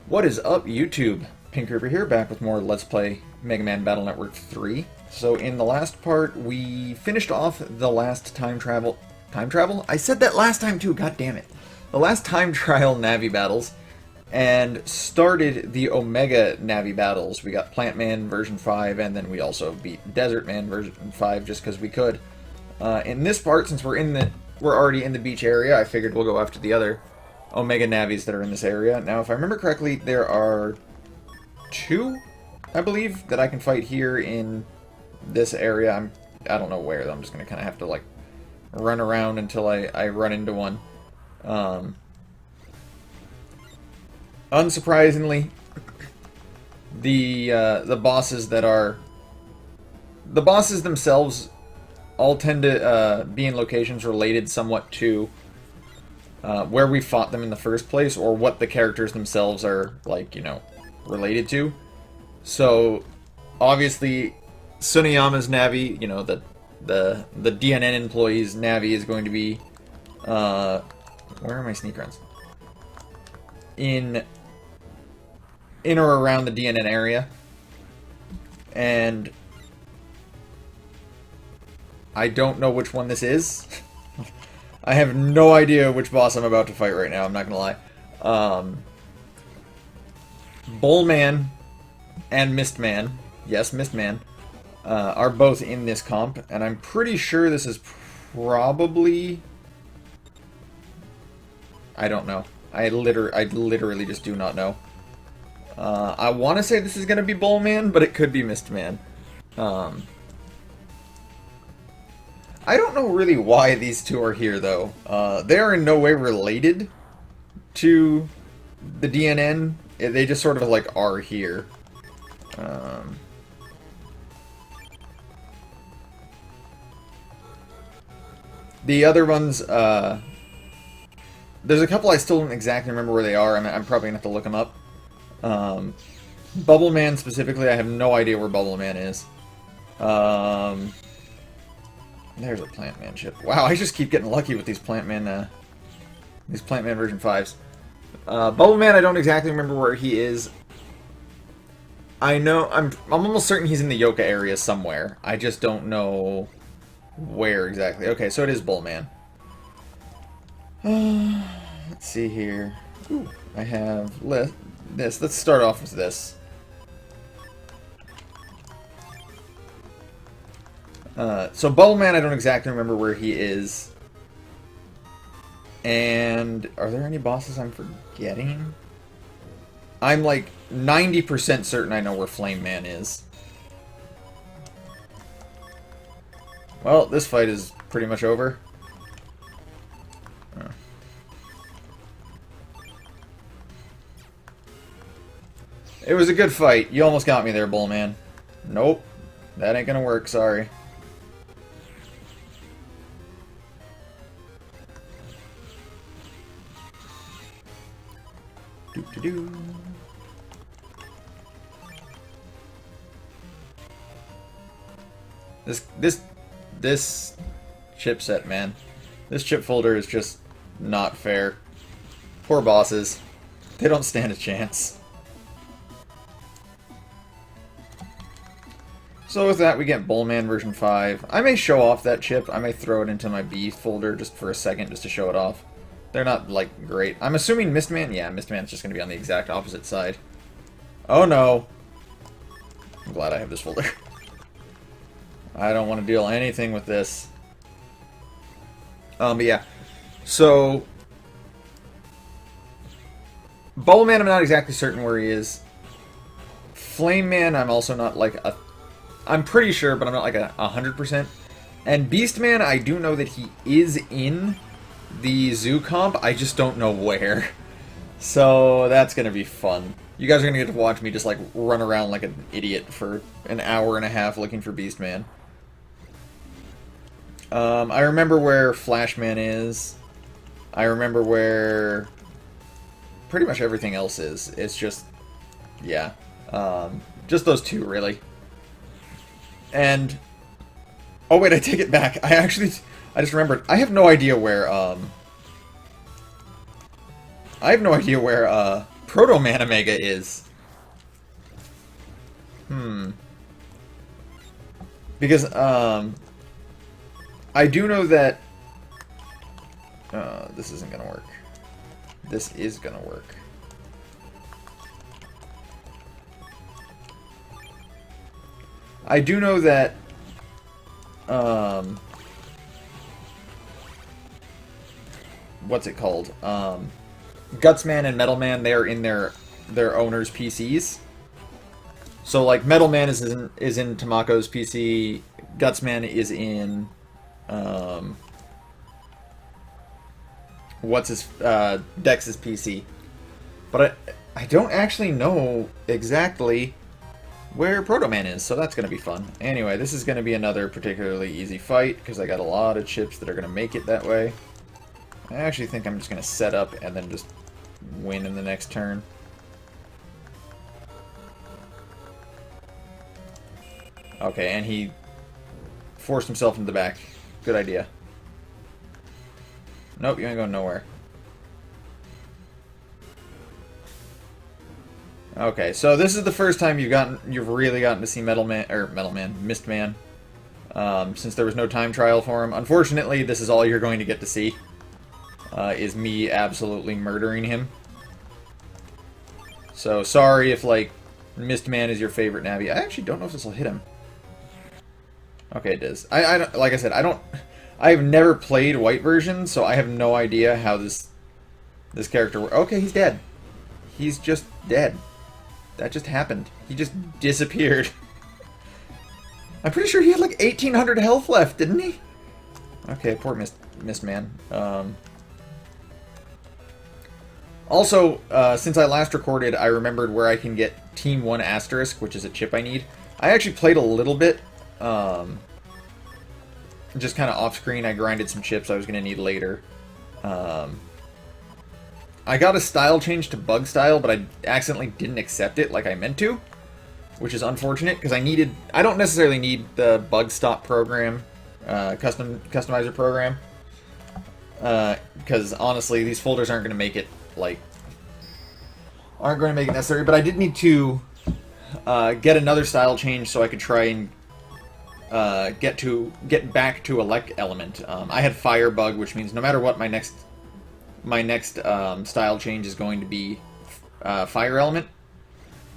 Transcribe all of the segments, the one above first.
What is up, YouTube? Pink Reaper here, back with more Let's Play Mega Man Battle Network 3. So in the last part, we finished off the last time travel... Time travel? I said that last time too, god damn it. The last time trial Navi battles, and started the Omega Navi battles. We got Plant Man version 5, and then we also beat Desert Man version 5 just because we could. In this part, since we're already in the beach area, I figured we'll go after the other Omega Navis that are in this area. Now, if I remember correctly, there are 2, I believe, that I can fight here in this area. I don't know where, though. I'm just going to kind of have to, like, run around until I run into one. Unsurprisingly, the bosses that are... The bosses themselves all tend to be in locations related somewhat to where we fought them in the first place, or what the characters themselves are, like, you know, related to. So, obviously, Tsuneyama's Navi, you know, the DNN employee's Navi is going to be, where are my sneak runs? In or around the DNN area. And I don't know which one this is. I have no idea which boss I'm about to fight right now, I'm not gonna lie. Bullman and Mistman, yes, Mistman, are both in this comp, and I'm pretty sure this is probably... I don't know. I literally just do not know. I want to say this is going to be Bullman, but it could be Mistman. I don't know really why these two are here, though. They are in no way related to the DNN. They just sort of, like, are here. The other ones, there's a couple I still don't exactly remember where they are. I'm probably going to have to look them up. Bubble Man specifically, I have no idea where Bubble Man is. There's a Plant Man ship. Wow, I just keep getting lucky with these Plant Man version 5s. Bubble Man, I don't exactly remember where he is. I know, I'm almost certain he's in the Yoka area somewhere. I just don't know where exactly. Okay, so it is Bullman. Let's see here. Ooh, I have this. Let's start off with this. So Bubbleman, I don't exactly remember where he is. And are there any bosses I'm forgetting? I'm like 90% certain I know where Flame Man is. Well, this fight is pretty much over. It was a good fight. You almost got me there, Bullman. Nope. That ain't gonna work, sorry. Doo-doo-doo. This chipset, man. This chip folder is just not fair. Poor bosses. They don't stand a chance. So with that, we get Bullman version 5. I may show off that chip. I may throw it into my B folder just for a second, just to show it off. They're not, like, great. I'm assuming Mistman? Yeah, Mistman's just going to be on the exact opposite side. Oh no. I'm glad I have this folder. I don't want to deal anything with this. But yeah. So, Bubbleman, I'm not exactly certain where he is. Flame Man, I'm also not, like, I'm pretty sure, but I'm not like 100%. And Beastman, I do know that he is in the zoo comp. I just don't know where. So that's gonna be fun. You guys are gonna get to watch me just like run around like an idiot for an hour and a half looking for Beastman. I remember where Flashman is. I remember where pretty much everything else is. It's just, yeah, just those two really. And, oh wait, I take it back. I just remembered. I have no idea where Proto-Man Omega is. Because, I do know that... this isn't gonna work. This is gonna work. I do know that... what's it called? Gutsman and Metalman, they're in their owners' PCs. So, like, Metalman is in Tamako's PC, Gutsman is in, Dex's PC. But I don't actually know exactly where Proto-Man is, so that's going to be fun. Anyway, this is going to be another particularly easy fight, because I got a lot of chips that are going to make it that way. I actually think I'm just going to set up and then just win in the next turn. Okay, and he forced himself into the back. Good idea. Nope, you ain't going nowhere. Okay, so this is the first time you've really gotten to see Mistman, since there was no time trial for him. Unfortunately, this is all you're going to get to see, is me absolutely murdering him. So sorry if, like, Mistman is your favorite Navi. I actually don't know if this will hit him. Okay, it does. Like I said, I've never played white version, so I have no idea how this character works. Okay, he's dead. He's just dead. That just happened. He just disappeared. I'm pretty sure he had like 1,800 health left, didn't he? Okay, poor Mistman. Also, since I last recorded, I remembered where I can get Team 1 Asterisk, which is a chip I need. I actually played a little bit. Just kind of off-screen, I grinded some chips I was going to need later. I got a style change to bug style, but I accidentally didn't accept it like I meant to, which is unfortunate, because I don't necessarily need the bug stop program, customizer program, because honestly, these folders aren't going to make it, necessary, but I did need to get another style change so I could try and get back to elect element. I had fire bug, which means no matter what, my next style change is going to be fire element.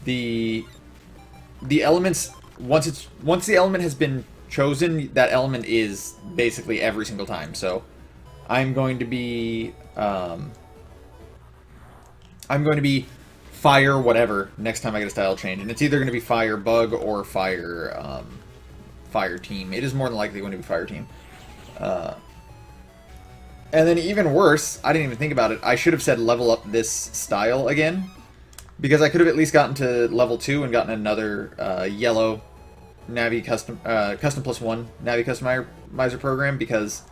The elements, once the element has been chosen, that element is basically every single time. So I'm going to be fire whatever next time I get a style change, and it's either going to be fire bug or fire team. It is more than likely going to be fire team. And then even worse, I didn't even think about it, I should have said level up this style again, because I could have at least gotten to level 2 and gotten another yellow Navi custom +1 Navi customizer program, because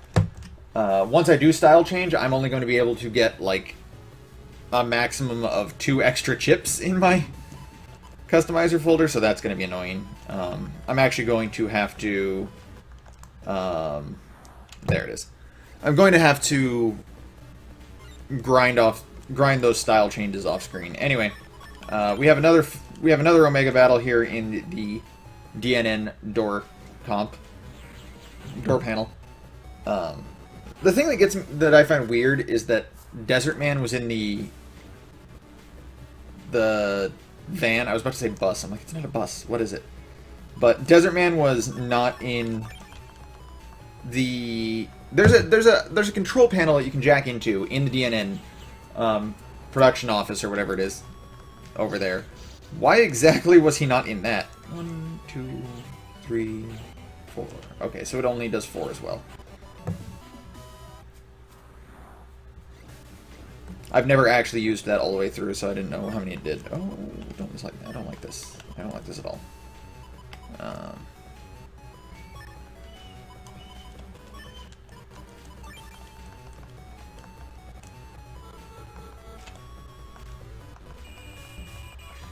once I do style change, I'm only going to be able to get like a maximum of 2 extra chips in my customizer folder, so that's going to be annoying. I'm actually going to have to... there it is. I'm going to have to grind those style changes off screen. Anyway, we have another Omega battle here in the DNN door panel. The thing that I find weird is that Desert Man was in the van. I was about to say bus. I'm like, it's not a bus. What is it? But Desert Man was not in the... There's a control panel that you can jack into in the DNN production office or whatever it is over there. Why exactly was he not in that? 1, 2, 3, 4. Okay, so it only does 4 as well. I've never actually used that all the way through, so I didn't know how many it did. Oh, I don't like this. I don't like this at all.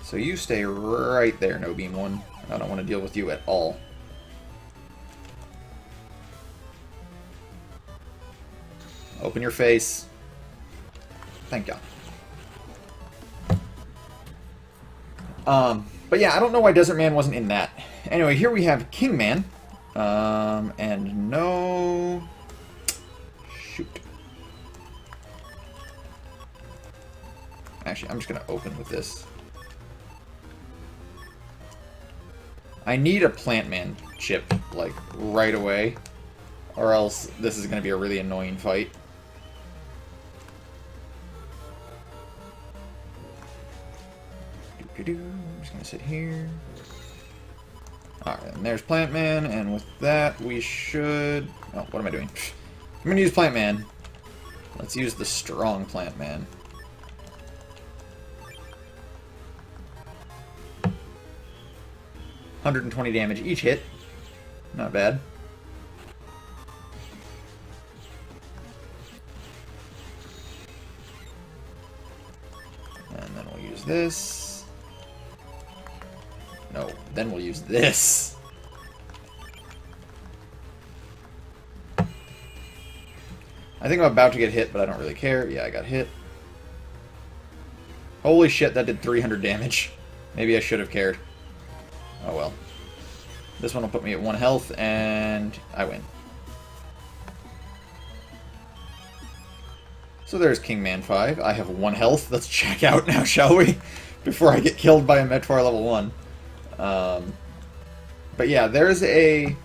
So you stay right there, No Beam 1. I don't want to deal with you at all. Open your face. Thank God. But yeah, I don't know why Desert Man wasn't in that. Anyway, here we have Kingman. And no... Shoot. Actually, I'm just going to open with this. I need a Plant Man chip, like, right away. Or else this is going to be a really annoying fight. I'm just going to sit here. Alright, and there's Plant Man, and with that we should... Oh, what am I doing? I'm going to use Plant Man. Let's use the strong Plant Man. $120 damage each hit. Not bad. And then we'll use this. No, then we'll use this. I think I'm about to get hit, but I don't really care. Yeah, I got hit. Holy shit, that did 300 damage. Maybe I should have cared. Oh well. This one will put me at 1 health, and I win. So there's Kingman 5. I have 1 health. Let's check out now, shall we? Before I get killed by a Metalman level 1. But yeah, there's a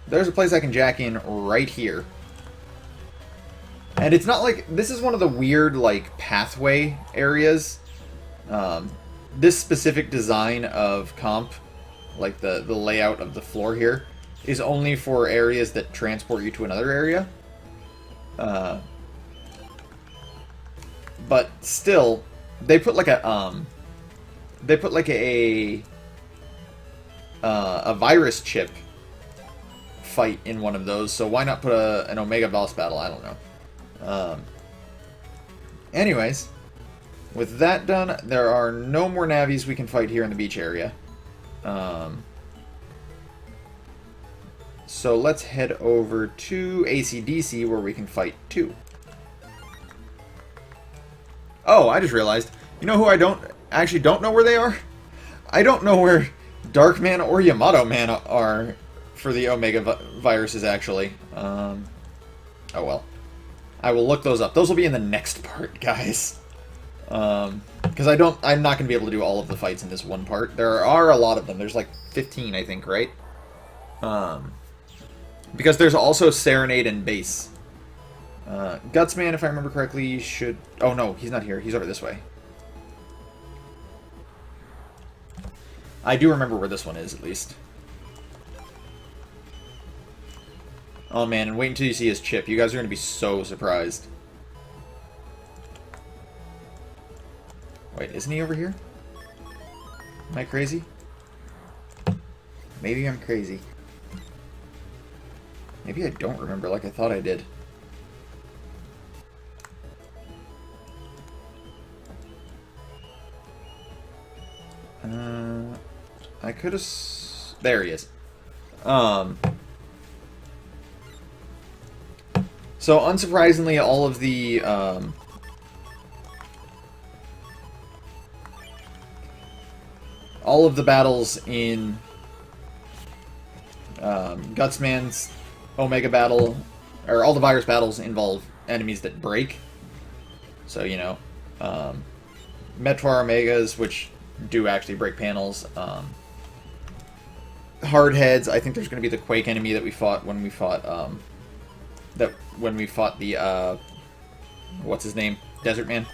place I can jack in right here. And it's not like... This is one of the weird, like, pathway areas. This specific design of comp, like the layout of the floor here, is only for areas that transport you to another area. But still, they put like a virus chip fight in one of those, so why not put an Omega boss battle? I don't know. Anyways, with that done, there are no more Navis we can fight here in the beach area. So let's head over to ACDC where we can fight 2. Oh, I just realized. You know who I actually don't know where they are? I don't know where Darkman or Yamato Man are for the Omega viruses, actually. Oh well. I will look those up. Those will be in the next part, guys. Because I'm not going to be able to do all of the fights in this one part. There are a lot of them. There's like 15, I think, right? Because there's also Serenade and Bass. Gutsman, if I remember correctly, should... Oh, no, he's not here. He's over this way. I do remember where this one is, at least. Oh, man, and wait until you see his chip. You guys are going to be so surprised. Wait, isn't he over here? Am I crazy? Maybe I'm crazy. Maybe I don't remember like I thought I did. I could have... There he is. So, unsurprisingly, all of the... all of the battles in Gutsman's Omega battle, or all the virus battles involve enemies that break. So, you know, Metroir Omegas, which do actually break panels. Hardheads, I think there's going to be the Quake enemy that we fought when we fought, the, what's his name? Desert Man.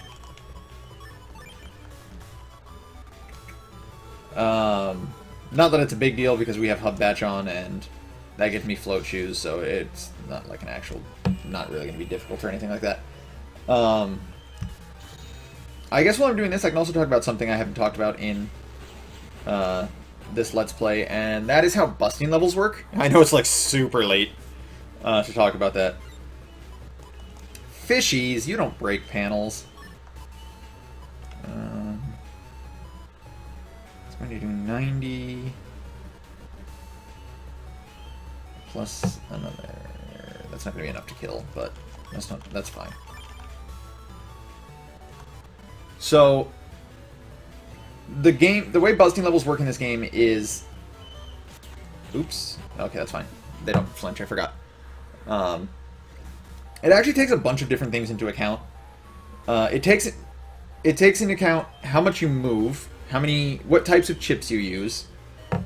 Not that it's a big deal because we have Hub Batch on and that gives me float shoes, so it's not like an actual, not really going to be difficult or anything like that. I guess while I'm doing this, I can also talk about something I haven't talked about in this Let's Play, and that is how busting levels work. I know it's like super late to talk about that. Fishies, you don't break panels. It's going to do 90 plus another. That's not going to be enough to kill, but that's fine. So the way busting levels work in this game is... Oops. Okay, that's fine. They don't flinch, I forgot. It actually takes a bunch of different things into account. It takes into account how much you move, what types of chips you use,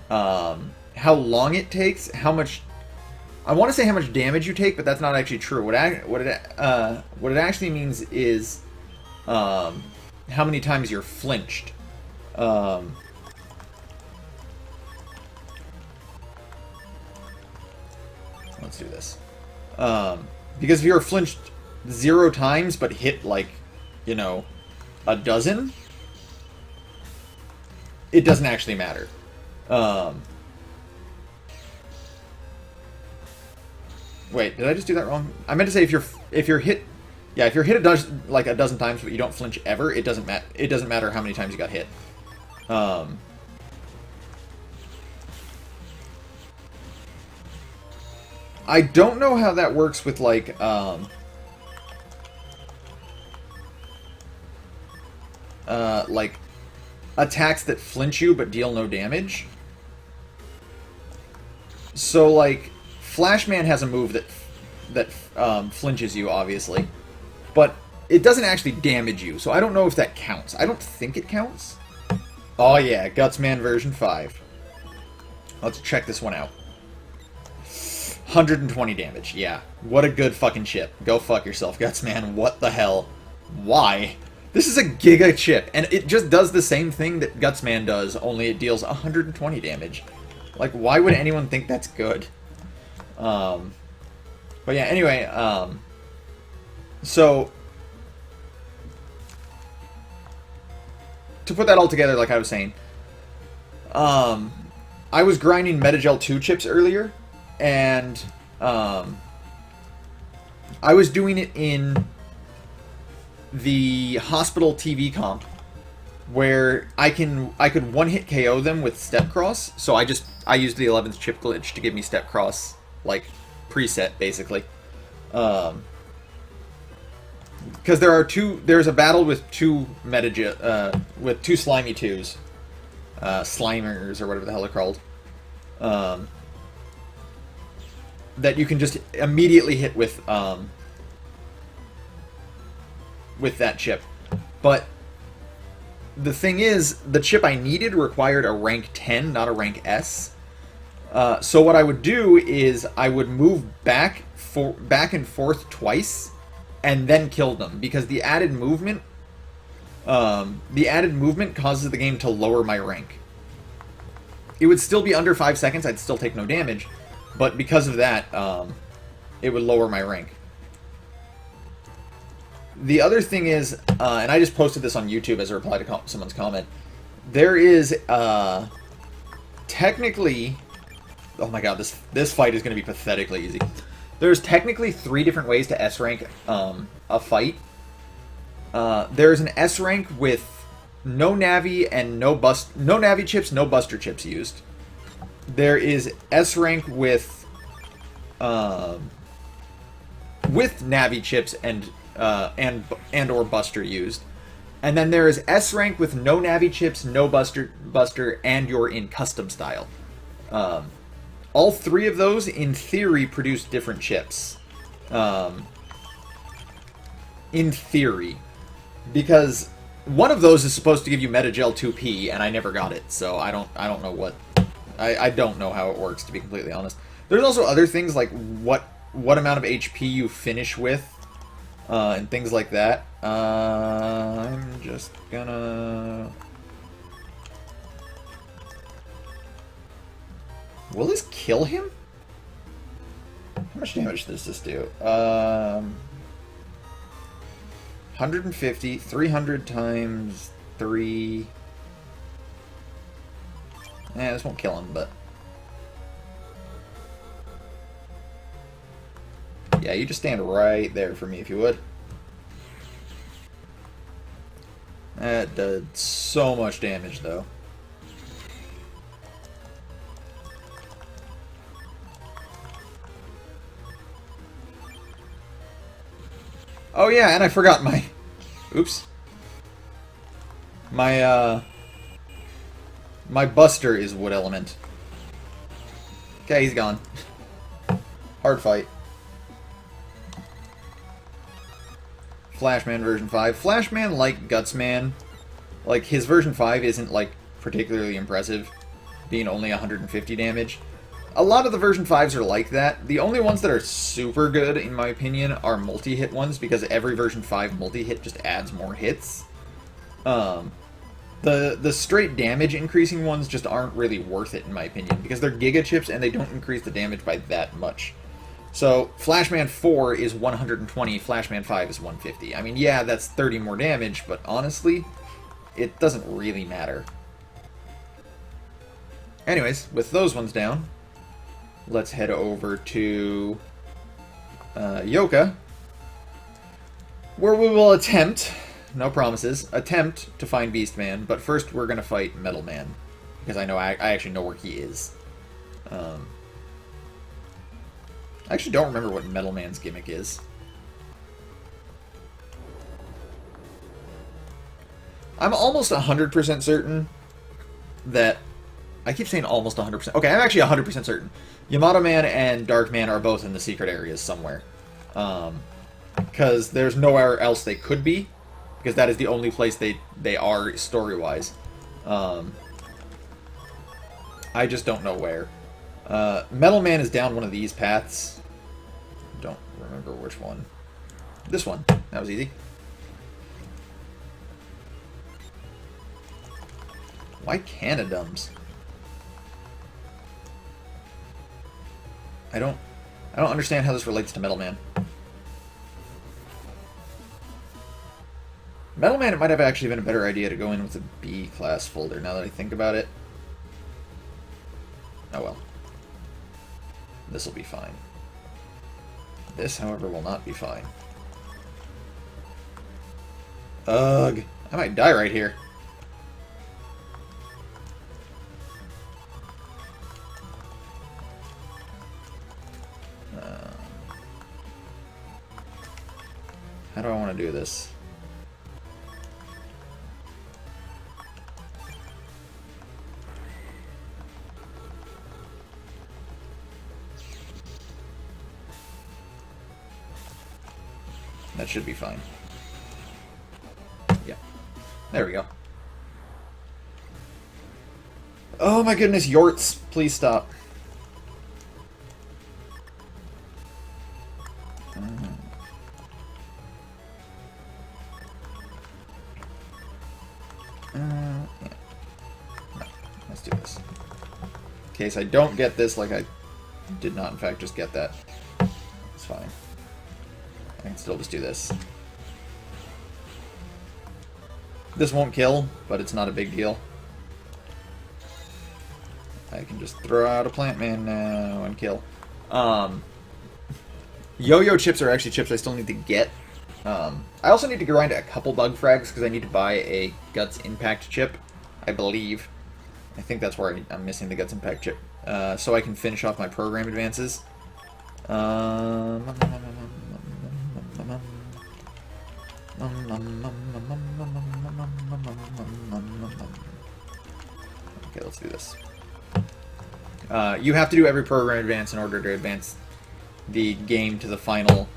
how long it takes, how much... I want to say how much damage you take, but that's not actually true. What it actually means is how many times you're flinched. Let's do this. Because if you're flinched 0 times but hit like, you know, a dozen, it doesn't actually matter. Wait, did I just do that wrong? I meant to say if you're hit, yeah, if you're hit a dozen times but you don't flinch ever, it doesn't matter how many times you got hit. I don't know how that works with like attacks that flinch you but deal no damage. So like Flashman has a move that flinches you, obviously, but it doesn't actually damage you. So I don't know if that counts. I don't think it counts. Oh yeah, Gutsman version 5. Let's check this one out. 120 damage. Yeah, what a good fucking chip. Go fuck yourself, Gutsman. What the hell? Why? This is a giga chip, and it just does the same thing that Gutsman does, only it deals 120 damage. Like, why would anyone think that's good? But yeah, anyway, so to put that all together, like I was saying, I was grinding Metagel 2 chips earlier, and I was doing it in the hospital TV comp, where I could one-hit KO them with Step Cross. So I used the 11th chip glitch to give me Step Cross, like, preset, basically. Because there's a battle with two with two slimy twos. Slimers, or whatever the hell they're called. That you can just immediately hit with that chip. But the thing is, the chip I needed required a rank 10, not a rank S. So what I would do is I would move back and forth twice, and then kill them, because the added movement causes the game to lower my rank. It would still be under 5 seconds. I'd still take no damage, but because of that, it would lower my rank. The other thing is, and I just posted this on YouTube as a reply to someone's comment, there is technically... Oh my god, this fight is going to be pathetically easy. There's technically 3 different ways to S-rank a fight. There's an S-rank with no Navi and no Navi chips, no Buster chips used. There is S-rank with Navi chips and or Buster used. And then there is S-rank with no Navi chips, no Buster, and you're in custom style. All 3 of those, in theory, produce different chips. In theory. Because one of those is supposed to give you Metagel 2P, and I never got it, so I don't know what... I don't know how it works, to be completely honest. There's also other things, like what amount of HP you finish with, and things like that. I'm just gonna... Will this kill him? How much damage does this do? 150, 300 times 3... this won't kill him, but... Yeah, you just stand right there for me, if you would. That did so much damage, though. Oh yeah, and I forgot my... Oops. My My Buster is Wood Element. Okay, he's gone. Hard fight. Flashman version 5. Flashman, like Gutsman, like, his version 5 isn't, like, particularly impressive, being only 150 damage. A lot of the version 5s are like that. The only ones that are super good, in my opinion, are multi-hit ones, because every version 5 multi-hit just adds more hits. The straight damage increasing ones just aren't really worth it, in my opinion, because they're Giga Chips and they don't increase the damage by that much. So, Flashman 4 is 120, Flashman 5 is 150. I mean, yeah, that's 30 more damage, but honestly, it doesn't really matter. Anyways, with those ones down, let's head over to Yoka, where we will attempt, no promises, attempt to find Beastman, but first we're going to fight Metalman, because I know I actually know where he is. I actually don't remember what Metalman's gimmick is. I'm almost 100% certain that... I keep saying almost 100%. Okay, I'm actually 100% certain. Yamato Man and Dark Man are both in the secret areas somewhere. Because there's nowhere else they could be. Because that is the only place they are story-wise. I just don't know where. Metal Man is down one of these paths. Don't remember which one. This one. That was easy. Why Canadums? I don't understand how this relates to Metal Man. Metal Man, it might have actually been a better idea to go in with a B-class folder, now that I think about it. Oh well. This will be fine. This, however, will not be fine. Ugh. I might die right here. How do I want to do this? That should be fine. Yeah. There we go. Oh my goodness, Yorts, please stop. Yeah. No, let's do this. In case I don't get this, like I did not in fact just get that. It's fine. I can still just do this. This won't kill, but it's not a big deal. I can just throw out a Plant Man now and kill. Yo-Yo chips are actually chips I still need to get. I also need to grind a couple bug frags because I need to buy a Guts Impact chip, I believe. I think that's where I'm missing the Guts Impact chip. So I can finish off my program advances. Okay, let's do this. You have to do every program advance in order to advance the game to the final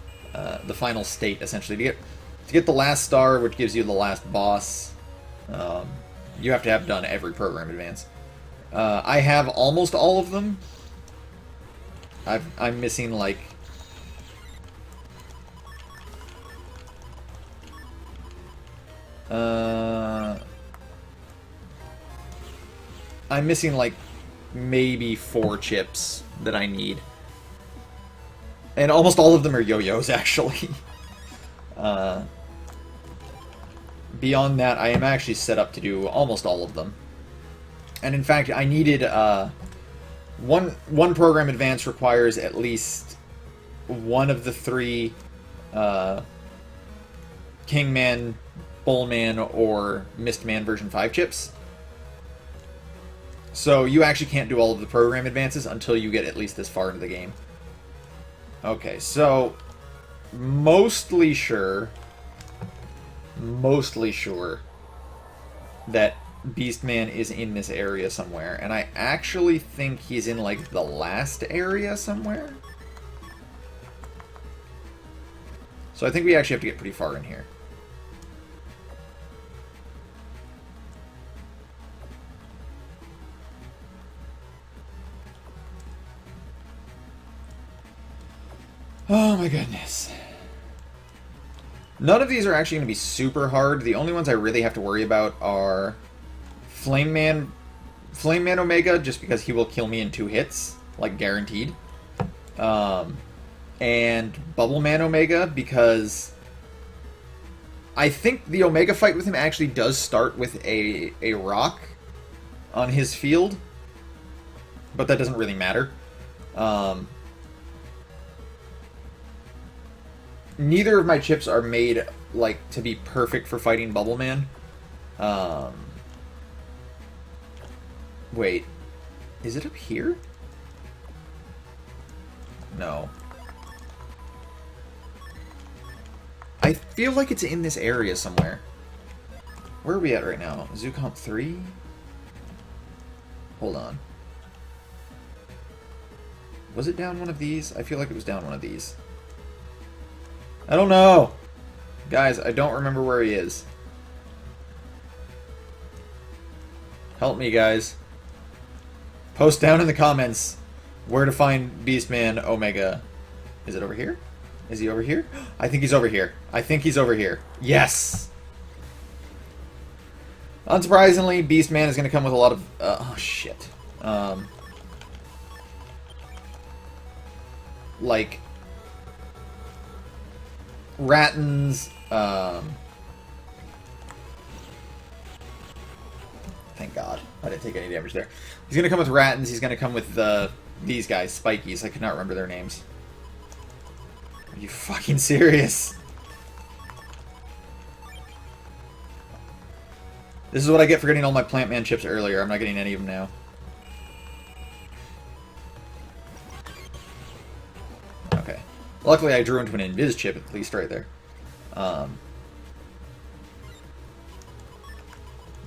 state, essentially. To get the last star, which gives you the last boss, you have to have done every program advance. I have almost all of them. I'm missing, like... I'm missing, like, maybe 4 chips that I need. And almost all of them are yo-yos, actually. Beyond that, I am actually set up to do almost all of them. And in fact, I needed... One program advance requires at least one of the 3 Kingman, Bullman, or Mistman version 5 chips. So you actually can't do all of the program advances until you get at least this far into the game. Okay, so mostly sure that Beastman is in this area somewhere, and I actually think he's in, like, the last area somewhere. So I think we actually have to get pretty far in here. Oh my goodness. None of these are actually going to be super hard. The only ones I really have to worry about are Flame Man Omega, just because he will kill me in 2 hits, like guaranteed. And Bubble Man Omega, because I think the Omega fight with him actually does start with a rock on his field, but that doesn't really matter. Neither of my chips are made, like, to be perfect for fighting Bubble Man. Wait. Is it up here? No. I feel like it's in this area somewhere. Where are we at right now? Zoo Comp 3? Hold on. Was it down one of these? I feel like it was down one of these. I don't know! Guys, I don't remember where he is. Help me, guys. Post down in the comments where to find Beastman Omega. Is it over here? Is he over here? I think he's over here. I think he's over here. Yes! Unsurprisingly, Beastman is going to come with a lot of... oh, shit. Like... Rattans, thank God. I didn't take any damage there. He's going to come with Rattans. He's going to come with these guys, Spikies. I could not remember their names. Are you fucking serious? This is what I get for getting all my Plant Man chips earlier. I'm not getting any of them now. Okay. Luckily, I drew into an Invis chip, at least right there.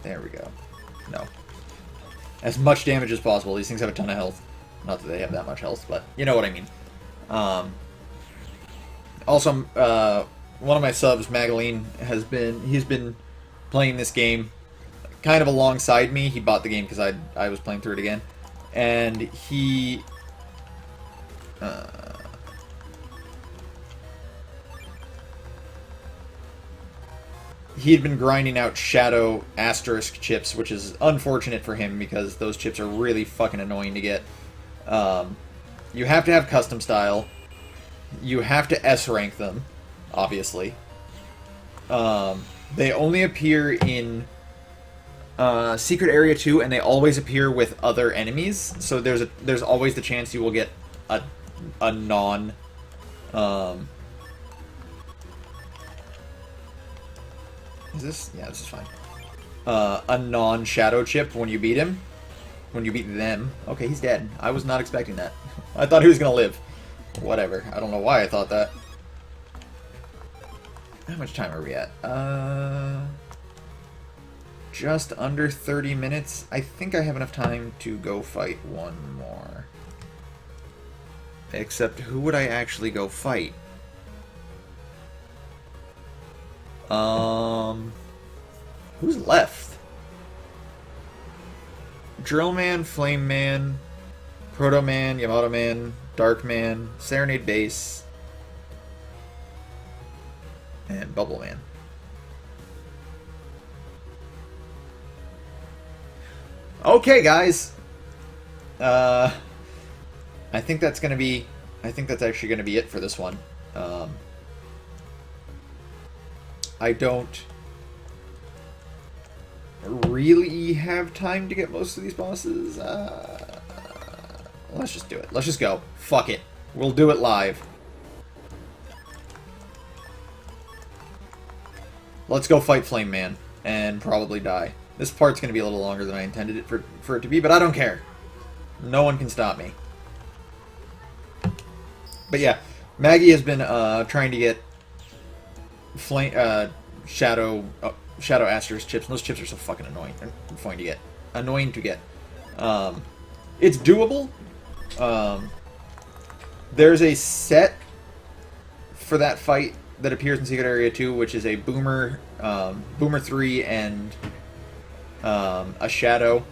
There we go. No. As much damage as possible. These things have a ton of health. Not that they have that much health, but you know what I mean. Also, one of my subs, Magaline, he's been playing this game kind of alongside me. He bought the game because I was playing through it again. And he... he had been grinding out Shadow Asterisk chips, which is unfortunate for him because those chips are really fucking annoying to get. You have to have custom style. You have to S-rank them, obviously. They only appear in Secret Area 2, and they always appear with other enemies. So there's always the chance you will get a non... Is this? Yeah, this is fine. A non-shadow chip when you beat him. When you beat them. Okay, he's dead. I was not expecting that. I thought he was going to live. Whatever. I don't know why I thought that. How much time are we at? Just under 30 minutes. I think I have enough time to go fight one more. Except, who would I actually go fight? Who's left? Drillman, Flame Man, Proto Man, Yamato Man, Dark Man, Serenade Base, and Bubble Man. Okay, guys. I think that's gonna be. I think that's actually gonna be it for this one. I don't really have time to get most of these bosses. Let's just do it. Let's just go. Fuck it. We'll do it live. Let's go fight Flame Man and probably die. This part's going to be a little longer than I intended it for it to be, but I don't care. No one can stop me. But yeah, Maggie has been trying to get Shadow Shadow Asterisk chips. And those chips are so fucking annoying. Annoying to get. Annoying to get. It's doable. There's a set for that fight that appears in Secret Area 2, which is a Boomer, Boomer 3 and a Shadow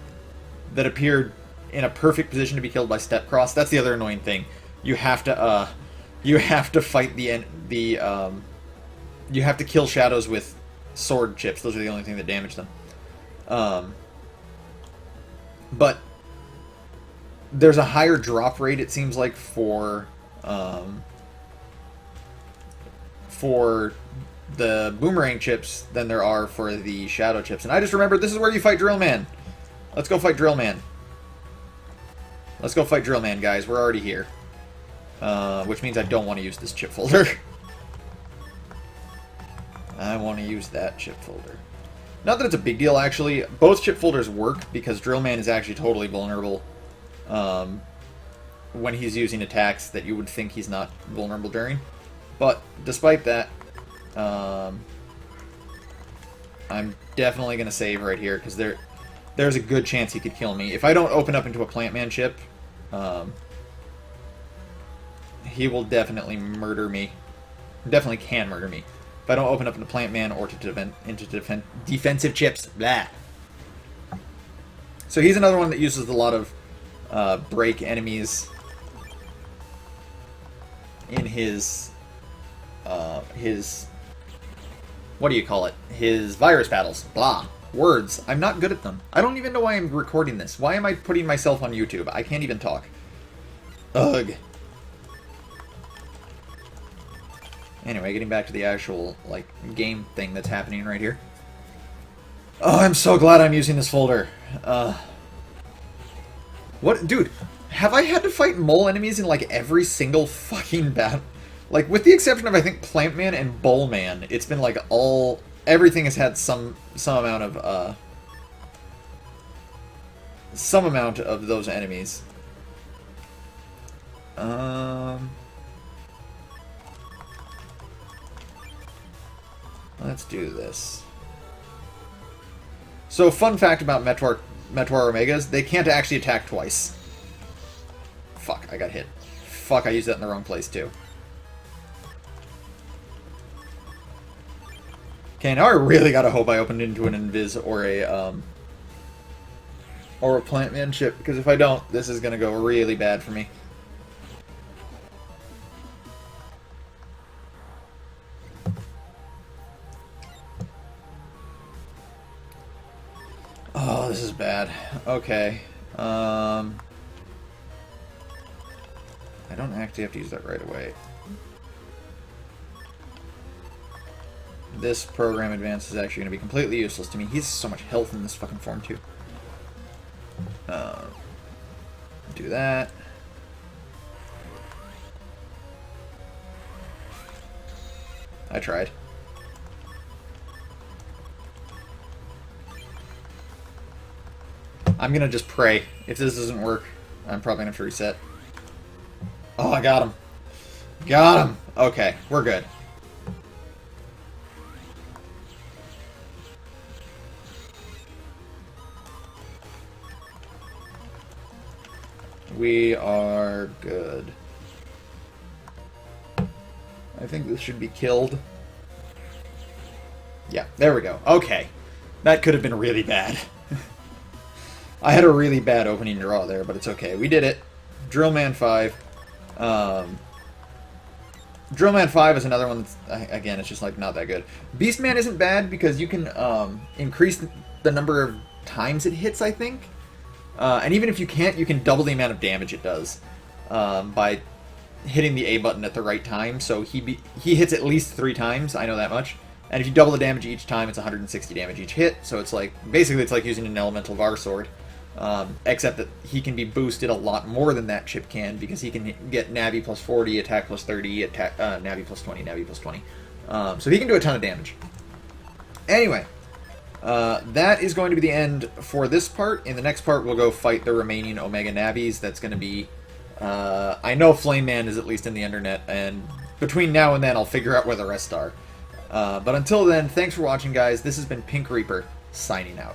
that appeared in a perfect position to be killed by Step Cross. That's the other annoying thing. You have to fight you have to kill shadows with sword chips. Those are the only thing that damage them. But there's a higher drop rate, it seems like, for the boomerang chips than there are for the shadow chips. And I just remembered this is where you fight Drillman. Let's go fight Drillman. Let's go fight Drillman, guys. We're already here. Which means I don't want to use this chip folder. I want to use that chip folder. Not that it's a big deal, actually. Both chip folders work because Drillman is actually totally vulnerable when he's using attacks that you would think he's not vulnerable during. But despite that, I'm definitely going to save right here because there's a good chance he could kill me. If I don't open up into a Plantman chip, he will definitely murder me. Definitely can murder me. If I don't open up into Plantman or into defensive chips. Blah. So he's another one that uses a lot of break enemies in his what do you call it? His virus battles. Blah. Words. I'm not good at them. I don't even know why I'm recording this. Why am I putting myself on YouTube? I can't even talk. Ugh. Anyway, getting back to the actual, like, game thing that's happening right here. Oh, I'm so glad I'm using this folder. What? Dude, have I had to fight mole enemies in, like, every single fucking battle? Like, with the exception of, I think, Plantman and Bullman, it's been, like, everything has had some amount of those enemies. Let's do this. So, fun fact about Meteor Omegas, they can't actually attack twice. Fuck, I got hit. Fuck, I used that in the wrong place, too. Okay, now I really gotta hope I opened into an Invis or a Plantman chip, because if I don't, this is gonna go really bad for me. Oh, this is bad. Okay. I don't actually have to use that right away. This program advance is actually going to be completely useless to me. He has so much health in this fucking form, too. Do that. I tried. I'm gonna just pray. If this doesn't work, I'm probably gonna have to reset. Oh, I got him. Got him! Okay, we're good. We are good. I think this should be killed. Yeah, there we go. Okay. That could have been really bad. I had a really bad opening draw there, but it's okay. We did it. Drillman 5. Drillman 5 is another one that's, again, it's just like not that good. Beastman isn't bad because you can increase the number of times it hits, I think. And even if you can't, you can double the amount of damage it does by hitting the A button at the right time. So he hits at least 3 times, I know that much. And if you double the damage each time, it's 160 damage each hit. So it's like, basically it's like using an elemental Var sword. Except that he can be boosted a lot more than that chip can, because he can get Navi plus 40, attack plus 30, attack Navi plus 20, Navi plus 20. So he can do a ton of damage. Anyway, that is going to be the end for this part. In the next part, we'll go fight the remaining Omega Navis. That's going to be... I know Flame Man is at least in the internet, and between now and then, I'll figure out where the rest are. But until then, thanks for watching, guys. This has been Pink Reaper, signing out.